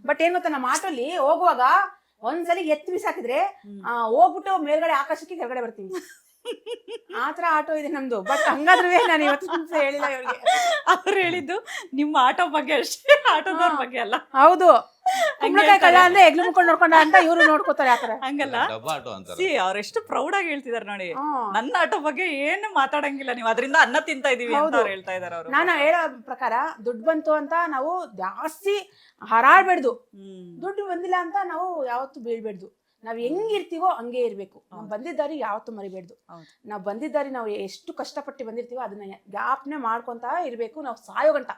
But ಏನ್ ಗೊತ್ತಾ, ನಮ್ಮ ಆಟೋಲ್ಲಿ ಹೋಗುವಾಗ ಒಂದ್ಸಲಿ ಎತ್ತಿ ಬಿಸಾಕಿದ್ರೆ ಹೋಗ್ಬಿಟ್ಟು ಮೇಲ್ಗಡೆ ಆಕಾಶಕ್ಕೆ ಕೆಳಗಡೆ ಬರ್ತೀವಿ. ಆತರ ಆಟೋ ಇದೆ ನಮ್ದು. ಬಟ್ ಹಂಗಾದ್ರೂ ನಾನು ಇವತ್ತು ಹೇಳಿಲ್ಲ ಇವ್ರಿಗೆ. ಅವ್ರು ಹೇಳಿದ್ದು ನಿಮ್ಮ ಆಟೋ ಬಗ್ಗೆ ಅಷ್ಟೇ, ಆಟೋದವ್ರ ಬಗ್ಗೆ ಅಲ್ಲ. ಹೌದು, ಕುಂಬಳಕಾಯಿ ಕಳ್ಳ ಅಂದ್ರೆ ಎಗ್ಲು ಮುಕ್ಕೊಂಡು ನೋಡ್ಕೊಂಡ ಅಂತ ಇವ್ರು ನೋಡ್ಕೋತಾರೆ ಆತರ. ಹಂಗಲ್ಲ, ಡಬ್ಬಾ ಆಟೋ ಅಂತಾರೆ. ಸಿ ಅವ್ರೆಷ್ಟು ಪ್ರೌಡ್ ಆಗಿ ಹೇಳ್ತಿದಾರೆ ನೋಡಿ. ನನ್ನ ಆಟೋ ಬಗ್ಗೆ ಏನು ಮಾತಾಡಂಗಿಲ್ಲ ನೀವು, ಅದರಿಂದ ಅನ್ನ ತಿಂತಾ ಇದೀವಿ ಅಂತ ಅವ್ರು ಹೇಳ್ತಾ ಇದಾರೆ. ಅವರು ನಾನು ಹೇಳೋ ಪ್ರಕಾರ ದುಡ್ಡು ಬಂತು ಅಂತ ನಾವು ಜಾಸ್ತಿ ಹಾರಾಡ್ಬೇಡ್ದು, ದುಡ್ಡು ಬಂದಿಲ್ಲ ಅಂತ ನಾವು ಯಾವತ್ತು ಬೀಳ್ಬೇಡ್ದು. ನಾವ್ ಹೆಂಗಿರ್ತೀವೋ ಹಂಗೆ ಇರ್ಬೇಕು. ನಾವು ಬಂದಿದ್ದಾರಿ ಯಾವತ್ತು ಮರಿಬೇಡ್ದು. ನಾವು ಬಂದಿದ್ದಾರಿ ನಾವು ಎಷ್ಟು ಕಷ್ಟಪಟ್ಟು ಬಂದಿರ್ತೀವೋ ಅದನ್ನ ಜ್ಞಾಪನೆ ಮಾಡ್ಕೊಂತ ಇರ್ಬೇಕು. ನಾವು ಸಾಯೋ ಗಂಟ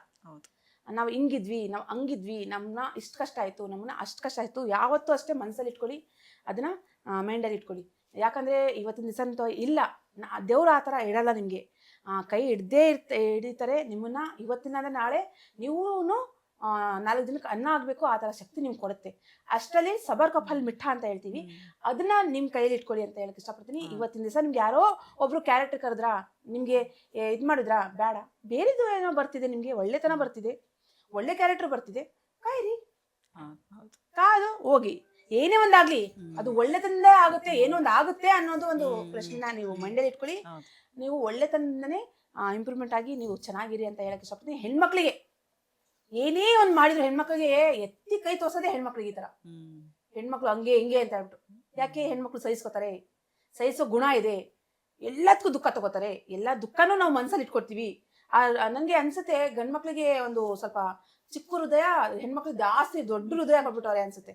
ನಾವು ಹಿಂಗಿದ್ವಿ, ನಾವು ಹಂಗಿದ್ವಿ, ನಮ್ಮನ್ನ ಇಷ್ಟು ಕಷ್ಟ ಆಯ್ತು, ನಮ್ಮನ್ನ ಅಷ್ಟು ಕಷ್ಟ ಆಯ್ತು, ಯಾವತ್ತೂ ಅಷ್ಟೇ ಮನಸ್ಸಲ್ಲಿ ಇಟ್ಕೊಳ್ಳಿ, ಅದನ್ನ ಮೈಂಡಲ್ಲಿ ಇಟ್ಕೊಳ್ಳಿ. ಯಾಕಂದ್ರೆ ಇವತ್ತಿನ ದಿವಸ ಅಂತೂ ಇಲ್ಲ, ದೇವ್ರು ಆ ಥರ ಇಡಲ್ಲ ನಿಮಗೆ. ಕೈ ಹಿಡಿತಾರೆ ನಿಮ್ಮನ್ನ. ಇವತ್ತಿನ ಅಂದ್ರೆ ನಾಳೆ ನೀವು 4 ದಿನಕ್ಕೆ ಅನ್ನ ಆಗಬೇಕು, ಆ ಥರ ಶಕ್ತಿ ನಿಮ್ಗೆ ಕೊಡುತ್ತೆ. ಅಷ್ಟರಲ್ಲಿ ಸಬರ್ ಕಫಲ್ ಮಿಠ ಅಂತ ಹೇಳ್ತೀವಿ, ಅದನ್ನ ನಿಮ್ಮ ಕೈಯಲ್ಲಿ ಇಟ್ಕೊಳ್ಳಿ ಅಂತ ಹೇಳಕ್ ಇಷ್ಟಪಡ್ತೀನಿ. ಇವತ್ತಿನ ದಿವಸ ನಿಮ್ಗೆ ಯಾರೋ ಒಬ್ರು ಕ್ಯಾರೆಕ್ಟರ್ ಕರೆದ್ರಾ, ನಿಮಗೆ ಇದು ಮಾಡಿದ್ರಾ, ಬೇಡ, ಬೇರೆದು ಏನೋ ಬರ್ತಿದೆ, ನಿಮಗೆ ಒಳ್ಳೆತನ ಬರ್ತಿದೆ, ಒಳ್ಳೆ ಕ್ಯಾರೆಕ್ಟರ್ ಬರ್ತಿದೆ, ಕಾಯಿರಿ, ಕಾದು ಹೋಗಿ. ಏನೇ ಒಂದಾಗ್ಲಿ ಅದು ಒಳ್ಳೆತನದಿಂದ ಆಗುತ್ತೆ, ಏನೋ ಒಂದು ಆಗುತ್ತೆ ಅನ್ನೋದು ಒಂದು ಪ್ರಶ್ನೆನ ನೀವು ಮೈಂಡಲ್ಲಿ ಇಟ್ಕೊಳ್ಳಿ. ನೀವು ಒಳ್ಳೆತನದಿಂದನೇ ಇಂಪ್ರೂವ್ಮೆಂಟ್ ಆಗಿ ನೀವು ಚೆನ್ನಾಗಿರಿ ಅಂತ ಹೇಳಕ್ ಇಷ್ಟಪಡ್ತೀನಿ. ಹೆಣ್ಮಕ್ಳಿಗೆ ಏನೇ ಒಂದು ಮಾಡಿದ್ರು ಹೆಣ್ಮಕ್ಳಿಗೆ ಎತ್ತಿ ಕೈ ತೋರ್ಸೋದೇ ಹೆಣ್ಮಕ್ಳಿಗೆ. ಈ ತರ ಹೆಣ್ಮಕ್ಳು ಹಂಗೆ ಹಿಂಗೆ ಅಂತ ಹೇಳ್ಬಿಟ್ಟು, ಯಾಕೆ ಹೆಣ್ಮಕ್ಳು ಸಹಿಸ್ಕೋತಾರೆ, ಸಹಿಸೋ ಗುಣ ಇದೆ, ಎಲ್ಲದಕ್ಕೂ ದುಃಖ ತಗೋತಾರೆ, ಎಲ್ಲ ದುಃಖನೂ ನಾವು ಮನ್ಸಲ್ಲಿ ಇಟ್ಕೊಡ್ತೀವಿ. ನನಗೆ ಅನ್ಸುತ್ತೆ ಗಂಡ್ಮಕ್ಳಿಗೆ ಒಂದು ಸ್ವಲ್ಪ ಚಿಕ್ಕ ಹೃದಯ, ಹೆಣ್ಮಕ್ಳಿಗೆ ಜಾಸ್ತಿ ದೊಡ್ಡ ಹೃದಯ ಕೊಟ್ಬಿಟ್ಟವ್ರೆ ಅನ್ಸುತ್ತೆ.